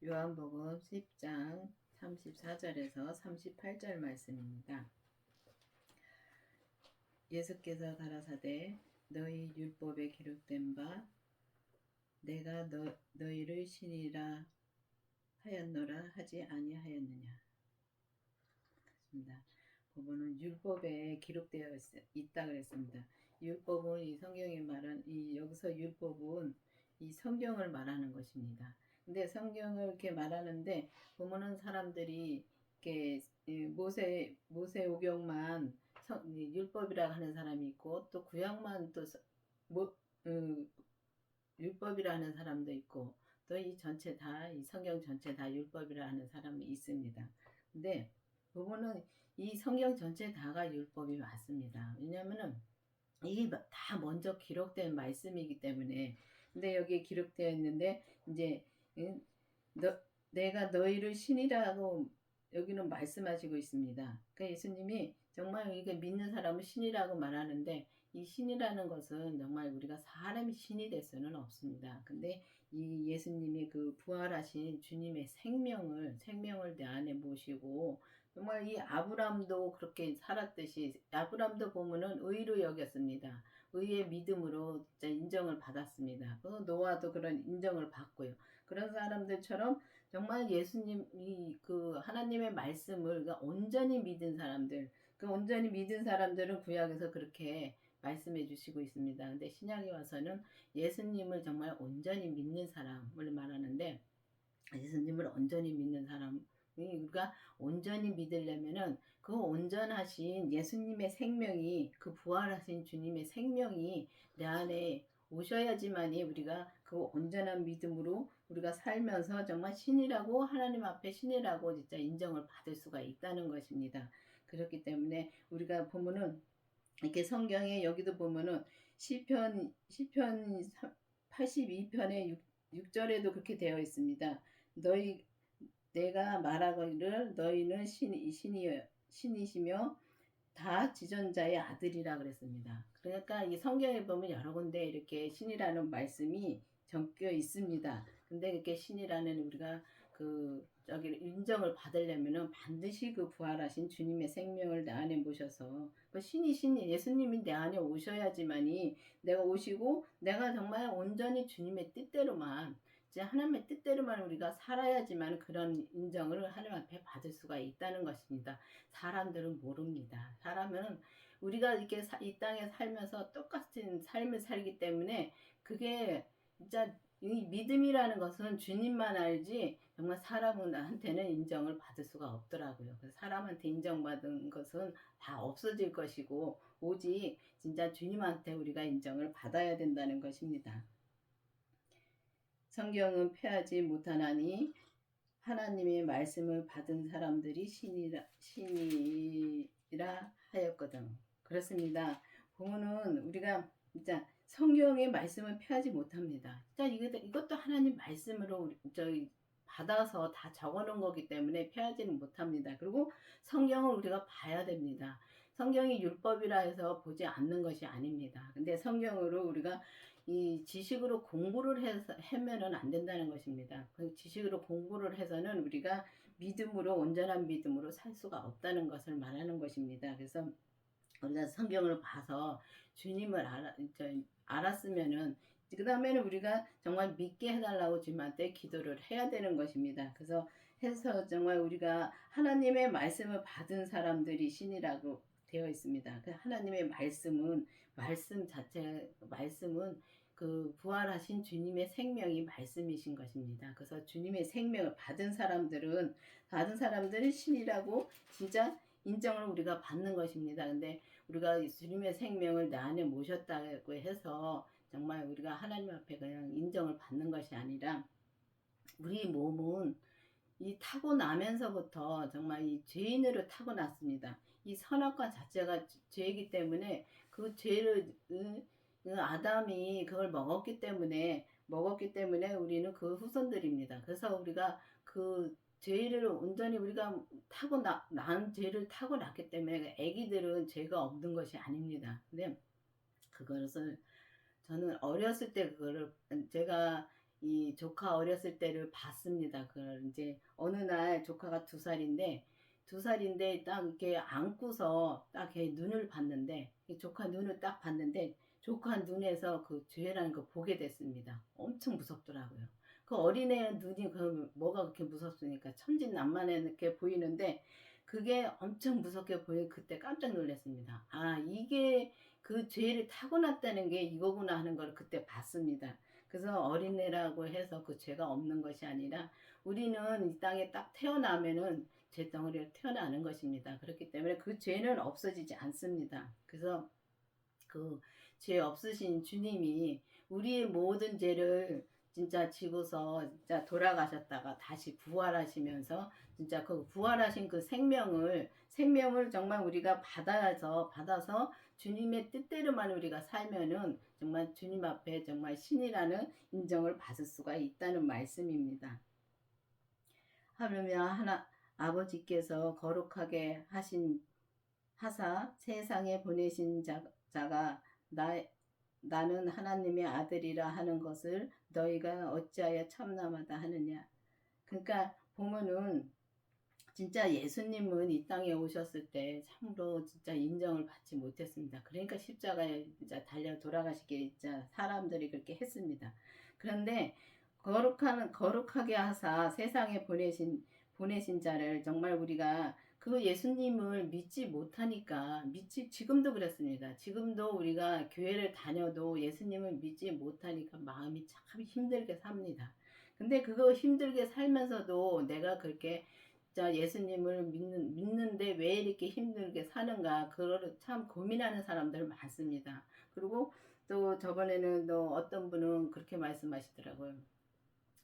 요한복음 10장 34절에서 38절 말씀입니다. 예수께서 가라사대 너희 율법에 기록된 바 내가 너희를 신이라 하였노라 하지 아니하였느냐. 그렇습니다. 부분은 율법에 기록되어 있다 그랬습니다. 율법은 이 성경에 말한 여기서 율법은 이 성경을 말하는 것입니다. 근데 성경을 이렇게 말하는데 보면은 사람들이 이렇게 모세오경만 율법이라 하는 사람이 있고 또 구약만 또 뭐, 율법이라 하는 사람도 있고 또 이 전체 다 이 성경 전체 다 율법이라 하는 사람이 있습니다. 근데 부분은 이 성경 전체 다가 율법이 맞습니다. 왜냐하면은 이게 다 먼저 기록된 말씀이기 때문에. 근데 여기에 기록되어 있는데 이제 내가 너희를 신이라고 여기는 말씀하시고 있습니다. 그러니까 예수님이 정말 이게 믿는 사람은 신이라고 말하는데 이 신이라는 것은 정말 우리가 사람이 신이 될 수는 없습니다. 근데 이 예수님이 그 부활하신 주님의 생명을 내 안에 모시고 정말 이 아브람도 그렇게 살았듯이 아브람도 보면은 의로 여겼습니다. 의의 믿음으로 진짜 인정을 받았습니다. 노아도 그런 인정을 받고요. 그런 사람들처럼 정말 예수님이 그 하나님의 말씀을 온전히 믿은 사람들, 그 온전히 믿은 사람들은 구약에서 그렇게 말씀해 주시고 있습니다. 근데 신약에 와서는 예수님을 정말 온전히 믿는 사람을 말하는데 예수님을 온전히 믿는 사람 우리가 온전히 믿으려면은 그 온전하신 예수님의 생명이 그 부활하신 주님의 생명이 내 안에 오셔야지만이 우리가 그 온전한 믿음으로 우리가 살면서 정말 신이라고 하나님 앞에 신이라고 진짜 인정을 받을 수가 있다는 것입니다. 그렇기 때문에 우리가 보면은 이렇게 성경에 여기도 보면은 시편 82편의 6절에도 그렇게 되어 있습니다. 내가 말하기를 너희는 신이시며 다 지존자의 아들이라 그랬습니다. 그러니까 이 성경에 보면 여러 군데 이렇게 신이라는 말씀이 적혀 있습니다. 근데 이렇게 신이라는 우리가 인정을 받으려면은 반드시 그 부활하신 주님의 생명을 내 안에 모셔서 신이 예수님이 내 안에 오셔야지만이 내가 오시고 내가 정말 온전히 주님의 뜻대로만 이제 하나님의 뜻대로만 우리가 살아야지만 그런 인정을 하나님 앞에 받을 수가 있다는 것입니다. 사람들은 모릅니다. 사람은 우리가 이렇게 이 땅에 살면서 똑같은 삶을 살기 때문에 그게 진짜 이 믿음이라는 것은 주님만 알지 정말 사람한테는 인정을 받을 수가 없더라고요. 그래서 사람한테 인정받은 것은 다 없어질 것이고 오직 진짜 주님한테 우리가 인정을 받아야 된다는 것입니다. 성경은 폐하지 못하나니 하나님의 말씀을 받은 사람들이 신이라 하였거든. 그렇습니다. 보면은 우리가 진짜 성경의 말씀을 폐하지 못합니다. 진짜 이것도 하나님 말씀으로 저희 받아서 다 적어놓은 거기 때문에 폐하지는 못합니다. 그리고 성경을 우리가 봐야 됩니다. 성경이 율법이라 해서 보지 않는 것이 아닙니다. 근데 성경으로 우리가 이 지식으로 공부를 해서 하면은 안 된다는 것입니다. 그 지식으로 공부를 해서는 우리가 믿음으로 온전한 믿음으로 살 수가 없다는 것을 말하는 것입니다. 그래서 우리가 성경을 봐서 주님을 알았으면은 그 다음에는 우리가 정말 믿게 해달라고 주님한테 기도를 해야 되는 것입니다. 그래서 해서 정말 우리가 하나님의 말씀을 받은 사람들이 신이라고 되어 있습니다. 그 하나님의 말씀은 말씀은 그 부활하신 주님의 생명이 말씀이신 것입니다. 그래서 주님의 생명을 받은 사람들은 신이라고 진짜 인정을 우리가 받는 것입니다. 근데 우리가 주님의 생명을 내 안에 모셨다고 해서 정말 우리가 하나님 앞에 그냥 인정을 받는 것이 아니라 우리 몸은 이 타고나면서부터 정말 이 죄인으로 타고났습니다. 이 선악과 자체가 죄이기 때문에 그 죄를 아담이 그걸 먹었기 때문에 우리는 그 후손들입니다. 그래서 우리가 그 죄를 온전히 우리가 난 죄를 타고났기 때문에 아기들은 죄가 없는 것이 아닙니다. 근데 그것을 저는 어렸을 때 그거를 제가 이 조카 어렸을 때를 봤습니다. 그걸 이제 어느 날 조카가 2살인데 2살인데 딱 이렇게 안고서 딱 걔 눈을 봤는데 이 조카 눈을 딱 봤는데 조카 눈에서 그 죄라는 거 보게 됐습니다. 엄청 무섭더라고요. 그 어린애 눈이 그 뭐가 그렇게 무섭습니까? 천진난만하게 보이는데 그게 엄청 무섭게 보여 그때 깜짝 놀랐습니다. 아 이게 그 죄를 타고났다는 게 이거구나 하는 걸 그때 봤습니다. 그래서 어린애라고 해서 그 죄가 없는 것이 아니라 우리는 이 땅에 딱 태어나면은 죄덩어리로 태어나는 것입니다. 그렇기 때문에 그 죄는 없어지지 않습니다. 그래서 그 죄 없으신 주님이 우리의 모든 죄를 진짜 지고서 진짜 돌아가셨다가 다시 부활하시면서 진짜 그 부활하신 그 생명을 정말 우리가 받아서 주님의 뜻대로만 우리가 살면은 정말 주님 앞에 정말 신이라는 인정을 받을 수가 있다는 말씀입니다. 하물며 하나 아버지께서 거룩하게 하사 세상에 보내신 자가 나는 하나님의 아들이라 하는 것을 너희가 어찌하여 참남하다 하느냐. 그러니까 보면은 진짜 예수님은 이 땅에 오셨을 때 참으로 진짜 인정을 받지 못했습니다. 그러니까 십자가에 진짜 달려 돌아가시길 진짜 사람들이 그렇게 했습니다. 그런데 거룩하게 하사 세상에 보내신 자를 정말 우리가 그 예수님을 믿지 못하니까 지금도 그렇습니다. 지금도 우리가 교회를 다녀도 예수님을 믿지 못하니까 마음이 참 힘들게 삽니다. 근데 그거 힘들게 살면서도 내가 그렇게 자 예수님을 믿는데 왜 이렇게 힘들게 사는가 그거를 참 고민하는 사람들 많습니다. 그리고 또 저번에는 또 어떤 분은 그렇게 말씀하시더라고요.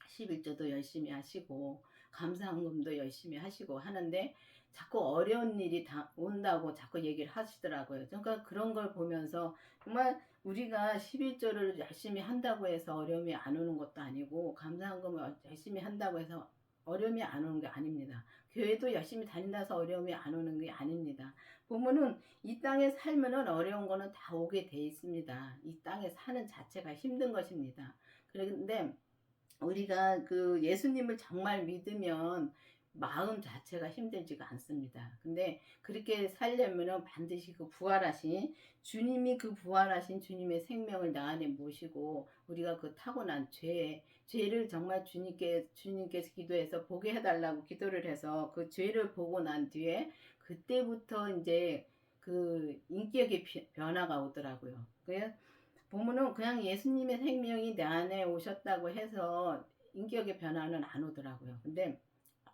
11조도 열심히 하시고 감사헌금도 열심히 하시고 하는데 자꾸 어려운 일이 다 온다고 자꾸 얘기를 하시더라고요. 그러니까 그런 걸 보면서 정말 우리가 11조를 열심히 한다고 해서 어려움이 안 오는 것도 아니고 감사헌금을 열심히 한다고 해서 어려움이 안 오는 게 아닙니다. 교회도 열심히 다닌다서 어려움이 안 오는 게 아닙니다. 보면은 이 땅에 살면은 어려운 거는 다 오게 돼 있습니다. 이 땅에 사는 자체가 힘든 것입니다. 그런데 우리가 그 예수님을 정말 믿으면 마음 자체가 힘들지가 않습니다. 근데 그렇게 살려면은 반드시 그 부활하신 주님이 그 부활하신 주님의 생명을 나 안에 모시고 우리가 그 타고난 죄를 정말 주님께서 기도해서 보게 해달라고 기도를 해서 그 죄를 보고 난 뒤에 그때부터 이제 그 인격의 변화가 오더라고요. 그래서 보면은 그냥 예수님의 생명이 내 안에 오셨다고 해서 인격의 변화는 안 오더라고요. 근데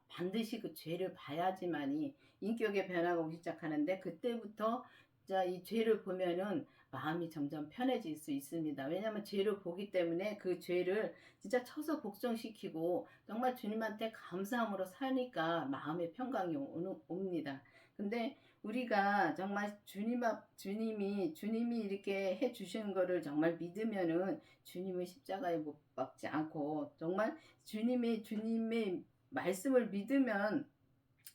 반드시 그 죄를 봐야지만이 인격의 변화가 오기 시작하는데 그때부터 자, 이 죄를 보면은 마음이 점점 편해질 수 있습니다. 왜냐하면 죄를 보기 때문에 그 죄를 진짜 쳐서 복종시키고 정말 주님한테 감사함으로 사니까 마음의 평강이 옵니다. 근데 우리가 정말 주님이 이렇게 해 주시는 거를 정말 믿으면은 주님의 십자가에 못 박지 않고 정말 주님의 말씀을 믿으면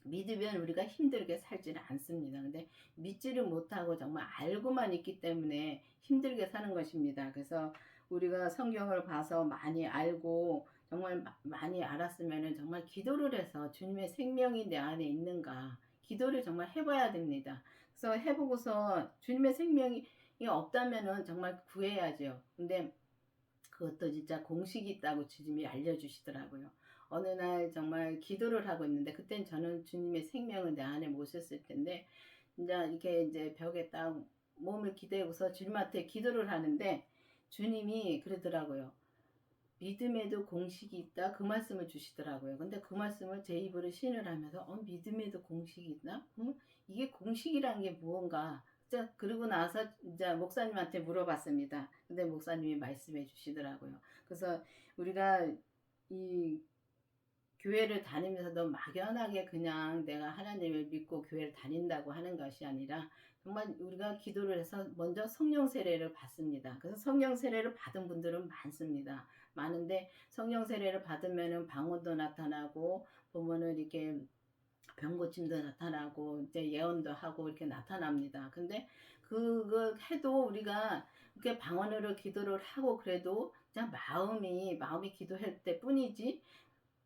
우리가 힘들게 살지는 않습니다. 근데 믿지를 못하고 정말 알고만 있기 때문에 힘들게 사는 것입니다. 그래서 우리가 성경을 봐서 많이 알고 정말 많이 알았으면 정말 기도를 해서 주님의 생명이 내 안에 있는가 기도를 정말 해봐야 됩니다. 그래서 해보고서 주님의 생명이 없다면은 정말 구해야죠. 근데 그것도 진짜 공식이 있다고 주님이 알려주시더라고요. 어느 날 정말 기도를 하고 있는데 그땐 저는 주님의 생명을 내 안에 모셨을 텐데 이제 이렇게 이제 벽에 딱 몸을 기대고서 주님한테 기도를 하는데 주님이 그러더라고요. 믿음에도 공식이 있다 그 말씀을 주시더라고요. 근데 그 말씀을 제 입으로 신을 하면서 믿음에도 공식이 있나? 이게 공식이란 게 무언가? 자, 그러고 나서 이제 목사님한테 물어봤습니다. 근데 목사님이 말씀해 주시더라고요. 그래서 우리가 이 교회를 다니면서도 막연하게 그냥 내가 하나님을 믿고 교회를 다닌다고 하는 것이 아니라 정말 우리가 기도를 해서 먼저 성령 세례를 받습니다. 그래서 성령 세례를 받은 분들은 많습니다. 많은데 성령 세례를 받으면은 방언도 나타나고 보면은 이렇게 병고침도 나타나고 이제 예언도 하고 이렇게 나타납니다. 근데 그거 해도 우리가 이렇게 방언으로 기도를 하고 그래도 그냥 마음이 기도할 때 뿐이지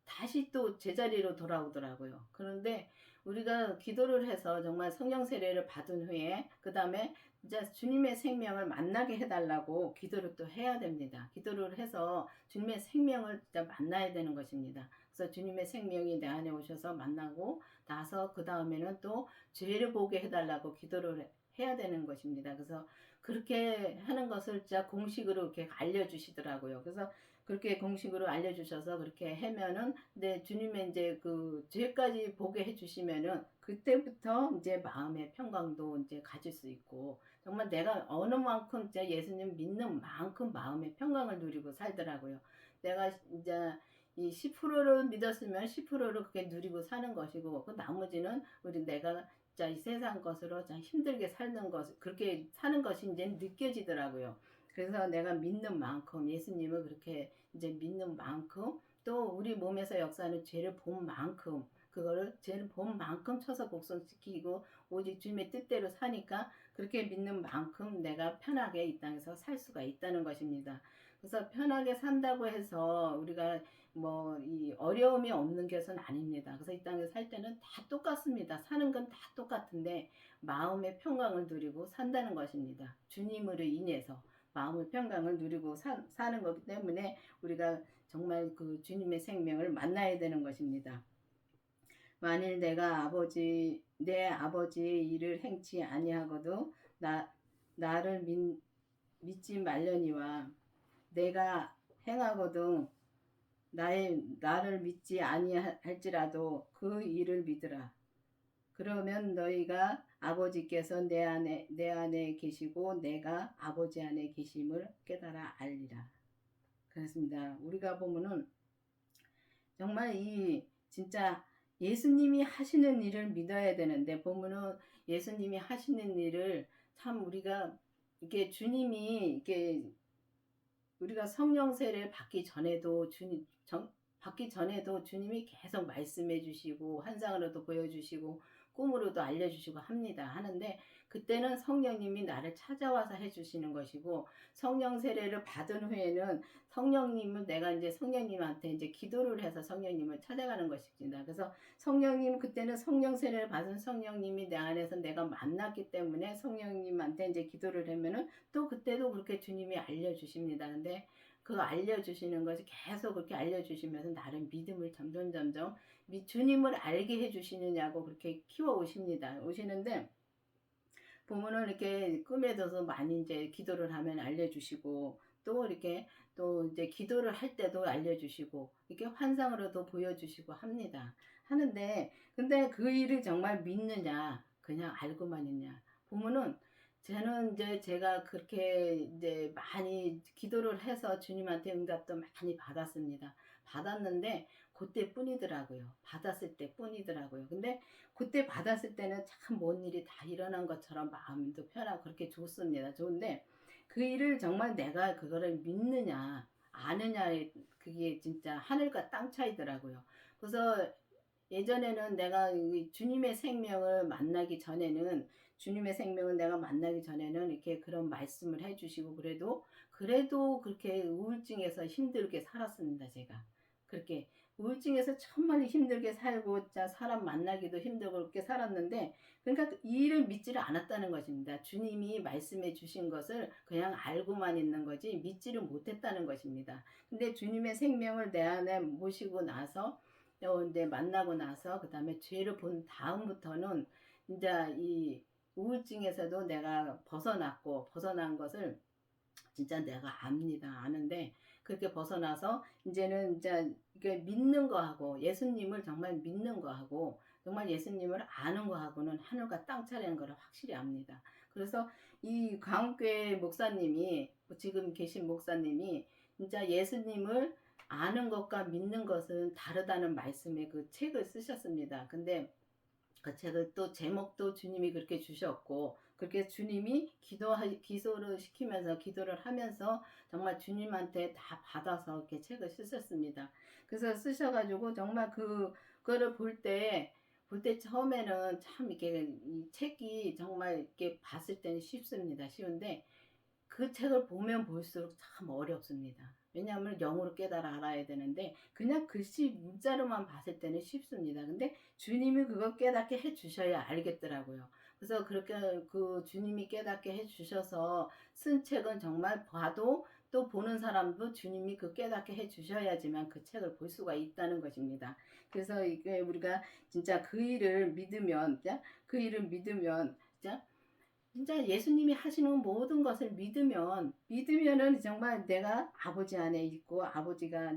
다시 또 제자리로 돌아오더라고요. 그런데 우리가 기도를 해서 정말 성령 세례를 받은 후에 그 다음에 이제 주님의 생명을 만나게 해달라고 기도를 또 해야 됩니다. 기도를 해서 주님의 생명을 진짜 만나야 되는 것입니다. 그래서 주님의 생명이 내 안에 오셔서 만나고 나서 그 다음에는 또 죄를 보게 해달라고 기도를 해야 되는 것입니다. 그래서 그렇게 하는 것을 진짜 공식으로 이렇게 알려주시더라고요. 그래서 그렇게 공식으로 알려주셔서 그렇게 하면은, 근데 주님의 이제 그 죄까지 보게 해주시면은, 그때부터 이제 마음의 평강도 이제 가질 수 있고, 정말 내가 어느 만큼 이제 예수님 믿는 만큼 마음의 평강을 누리고 살더라고요. 내가 이제 이 10%를 믿었으면 10%를 그렇게 누리고 사는 것이고, 그 나머지는 우리 내가 자, 이 세상 것으로 자 힘들게 사는 것, 그렇게 사는 것이 이제 느껴지더라고요. 그래서 내가 믿는 만큼, 예수님을 그렇게 이제 믿는 만큼, 또 우리 몸에서 역사하는 죄를 본 만큼, 그거를 죄를 본 만큼 쳐서 복선시키고 오직 주님의 뜻대로 사니까 그렇게 믿는 만큼 내가 편하게 이 땅에서 살 수가 있다는 것입니다. 그래서 편하게 산다고 해서 우리가 뭐 이 어려움이 없는 것은 아닙니다. 그래서 이 땅에 살 때는 다 똑같습니다. 사는 건 다 똑같은데 마음의 평강을 누리고 산다는 것입니다. 주님으로 인해서 마음의 평강을 누리고 사는 거기 때문에 우리가 정말 그 주님의 생명을 만나야 되는 것입니다. 만일 내가 내 아버지의 일을 행치 아니하고도 나를 믿지 말려니와 내가 행하거든 나를 믿지 아니할지라도 그 일을 믿으라. 그러면 너희가 아버지께서 내 안에 계시고 내가 아버지 안에 계심을 깨달아 알리라. 그렇습니다. 우리가 보면은 정말 이 진짜 예수님이 하시는 일을 믿어야 되는데 보면은 예수님이 하시는 일을 참 우리가 이게 주님이 이게 우리가 성령 세례를 받기 전에도 주님이 계속 말씀해 주시고 환상으로도 보여주시고 꿈으로도 알려주시고 하는데 그때는 성령님이 나를 찾아와서 해주시는 것이고 성령 세례를 받은 후에는 성령님을 내가 이제 성령님한테 이제 기도를 해서 성령님을 찾아가는 것입니다. 그래서 성령님 그때는 성령 세례를 받은 성령님이 내 안에서 내가 만났기 때문에 성령님한테 이제 기도를 하면은 또 그때도 그렇게 주님이 알려주십니다. 근데 그 알려주시는 것이 계속 그렇게 알려주시면서 나름 믿음을 점점 주님을 알게 해주시느냐고 그렇게 키워 오시는데 보면은 이렇게 꿈에 들어서 많이 이제 기도를 하면 알려주시고 또 이렇게 또 이제 기도를 할 때도 알려주시고 이렇게 환상으로도 보여주시고 하는데 근데 그 일을 정말 믿느냐 그냥 알고만 있냐 보면은 저는 이제 제가 그렇게 이제 많이 기도를 해서 주님한테 응답도 많이 받았는데 그때 뿐이더라고요. 받았을 때 뿐이더라고요. 근데 그때 받았을 때는 참 뭔 일이 다 일어난 것처럼 마음도 편하고 그렇게 좋습니다. 좋은데 그 일을 정말 내가 그거를 믿느냐 아느냐 그게 진짜 하늘과 땅 차이더라고요. 그래서 예전에는 내가 주님의 생명을 만나기 전에는 이렇게 그런 말씀을 해주시고 그래도 그렇게 우울증에서 힘들게 살았습니다. 제가 그렇게 우울증에서 정말 힘들게 살고 진짜 사람 만나기도 힘들고 그렇게 살았는데 그러니까 이 일을 믿지를 않았다는 것입니다. 주님이 말씀해 주신 것을 그냥 알고만 있는 거지 믿지를 못했다는 것입니다. 근데 주님의 생명을 내 안에 모시고 나서 이제 만나고 나서 그 다음에 죄를 본 다음부터는 이제 이 우울증에서도 내가 벗어난 것을 진짜 내가 아는데 그렇게 벗어나서 이제는 이제 이게 믿는 거하고 예수님을 정말 믿는 거하고 정말 예수님을 아는 거하고는 하늘과 땅 차이라는 걸 확실히 압니다. 그래서 이 광교회 목사님이 지금 계신 목사님이 진짜 예수님을 아는 것과 믿는 것은 다르다는 말씀의 그 책을 쓰셨습니다. 근데 그 책을 또 제목도 주님이 그렇게 주셨고 그렇게 주님이 기도를 시키면서 기도를 하면서 정말 주님한테 다 받아서 이렇게 책을 쓰셨습니다. 그래서 쓰셔가지고 정말 그거를 볼 때 처음에는 참 이렇게 이 책이 정말 이렇게 봤을 때는 쉽습니다. 쉬운데 그 책을 보면 볼수록 참 어렵습니다. 왜냐하면 영으로 깨달아 알아야 되는데 그냥 글씨 문자로만 봤을 때는 쉽습니다. 근데 주님이 그거 깨닫게 해 주셔야 알겠더라고요. 그래서 그렇게 그 주님이 깨닫게 해 주셔서 쓴 책은 정말 봐도 또 보는 사람도 주님이 그 깨닫게 해 주셔야지만 그 책을 볼 수가 있다는 것입니다. 그래서 이게 우리가 진짜 그 일을 믿으면, 그 일을 믿으면, 진짜 예수님이 하시는 모든 것을 믿으면은 정말 내가 아버지 안에 있고 아버지가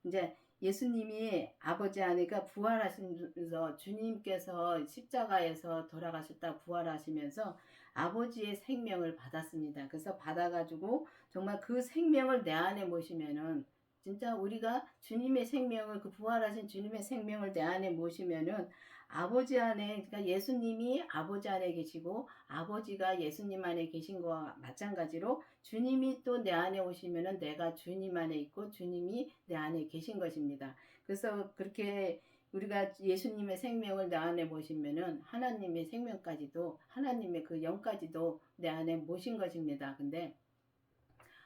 이제 예수님이 아버지 안에가 부활하시면서 주님께서 십자가에서 돌아가셨다 부활하시면서 아버지의 생명을 받았습니다. 그래서 받아가지고 정말 그 생명을 내 안에 모시면은 진짜 우리가 주님의 생명을 그 부활하신 주님의 생명을 내 안에 모시면은 아버지 안에 그러니까 예수님이 아버지 안에 계시고 아버지가 예수님 안에 계신 거와 마찬가지로 주님이 또 내 안에 오시면은 내가 주님 안에 있고 주님이 내 안에 계신 것입니다. 그래서 그렇게 우리가 예수님의 생명을 내 안에 모시면은 하나님의 생명까지도 하나님의 그 영까지도 내 안에 모신 것입니다. 근데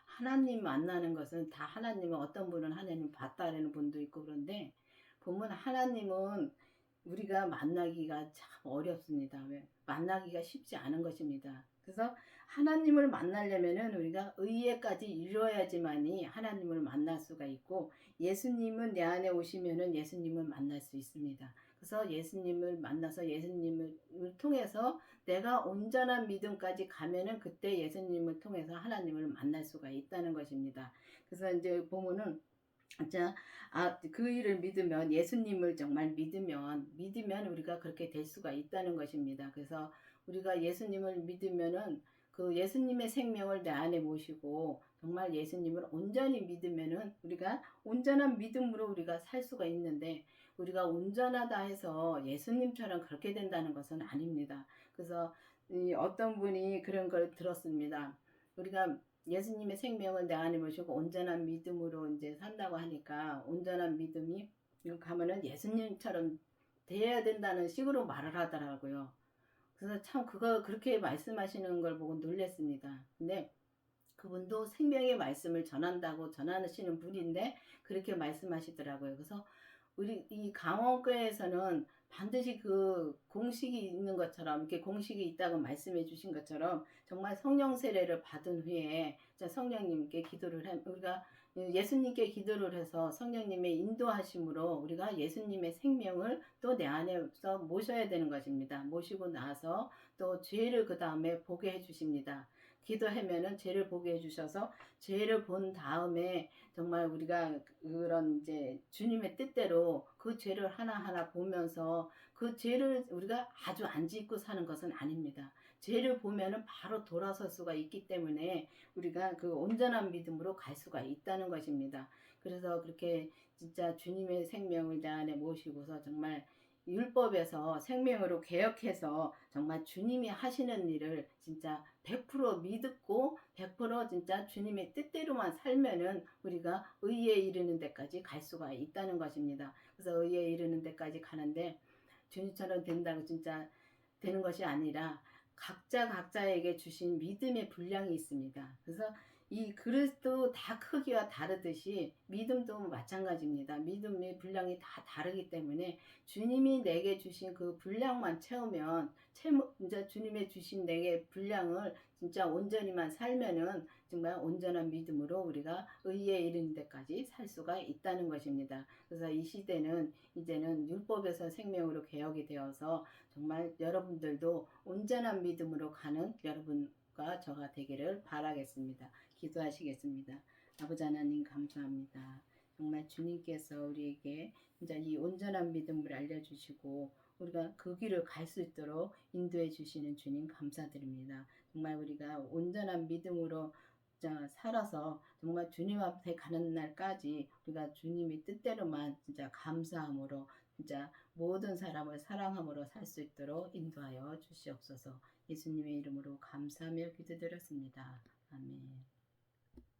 하나님 만나는 것은 다 하나님은 어떤 분은 하나님 봤다라는 분도 있고 그런데 보면 하나님은 우리가 만나기가 참 어렵습니다. 왜? 만나기가 쉽지 않은 것입니다. 그래서 하나님을 만나려면은 우리가 의에까지 이루어야지만이 하나님을 만날 수가 있고 예수님은 내 안에 오시면은 예수님을 만날 수 있습니다. 그래서 예수님을 만나서 예수님을 통해서 내가 온전한 믿음까지 가면은 그때 예수님을 통해서 하나님을 만날 수가 있다는 것입니다. 그래서 이제 보면은 자, 그 일을 믿으면 예수님을 정말 믿으면 우리가 그렇게 될 수가 있다는 것입니다. 그래서 우리가 예수님을 믿으면은 그 예수님의 생명을 내 안에 모시고 정말 예수님을 온전히 믿으면은 우리가 온전한 믿음으로 우리가 살 수가 있는데 우리가 온전하다 해서 예수님처럼 그렇게 된다는 것은 아닙니다. 그래서 어떤 분이 그런 걸 들었습니다. 우리가 예수님의 생명을 내 안에 모시고 온전한 믿음으로 이제 산다고 하니까 온전한 믿음이 가면은 예수님처럼 돼야 된다는 식으로 말을 하더라고요. 그래서 참 그거 그렇게 말씀하시는 걸 보고 놀랐습니다. 근데 그분도 생명의 말씀을 전한다고 전하시는 분인데 그렇게 말씀하시더라고요. 그래서 우리 이 강원교회에서는 반드시 그 공식이 있는 것처럼 이렇게 공식이 있다고 말씀해 주신 것처럼 정말 성령 세례를 받은 후에 성령님께 기도를 우리가 예수님께 기도를 해서 성령님의 인도하심으로 우리가 예수님의 생명을 또 내 안에서 모셔야 되는 것입니다. 모시고 나서 또 죄를 그 다음에 보게 해 주십니다. 기도하면은 죄를 보게 해주셔서 죄를 본 다음에 정말 우리가 그런 이제 주님의 뜻대로 그 죄를 하나하나 보면서 그 죄를 우리가 아주 안 짓고 사는 것은 아닙니다. 죄를 보면은 바로 돌아설 수가 있기 때문에 우리가 그 온전한 믿음으로 갈 수가 있다는 것입니다. 그래서 그렇게 진짜 주님의 생명을 내 안에 모시고서 정말 율법에서 생명으로 개혁해서 정말 주님이 하시는 일을 진짜 100% 믿고 100% 진짜 주님의 뜻대로만 살면은 우리가 의에 이르는 데까지 갈 수가 있다는 것입니다. 그래서 의에 이르는 데까지 가는데 주님처럼 된다고 진짜 되는 것이 아니라 각자에게 주신 믿음의 분량이 있습니다. 그래서 이 그릇도 다 크기와 다르듯이 믿음도 마찬가지입니다. 믿음의 분량이 다 다르기 때문에 주님이 내게 주신 그 분량만 채우면 진짜 주님의 주신 내게 분량을 진짜 온전히만 살면은 정말 온전한 믿음으로 우리가 의에 이르는 데까지 살 수가 있다는 것입니다. 그래서 이 시대는 이제는 율법에서 생명으로 개혁이 되어서 정말 여러분들도 온전한 믿음으로 가는 여러분과 저가 되기를 바라겠습니다. 기도하시겠습니다. 아버지 하나님 감사합니다. 정말 주님께서 우리에게 진짜 이 온전한 믿음을 알려주시고 우리가 그 길을 갈 수 있도록 인도해 주시는 주님 감사드립니다. 정말 우리가 온전한 믿음으로 살아서 정말 주님 앞에 가는 날까지 우리가 주님의 뜻대로만 진짜 감사함으로 진짜 모든 사람을 사랑함으로 살 수 있도록 인도하여 주시옵소서. 예수님의 이름으로 감사하며 기도드렸습니다. 아멘.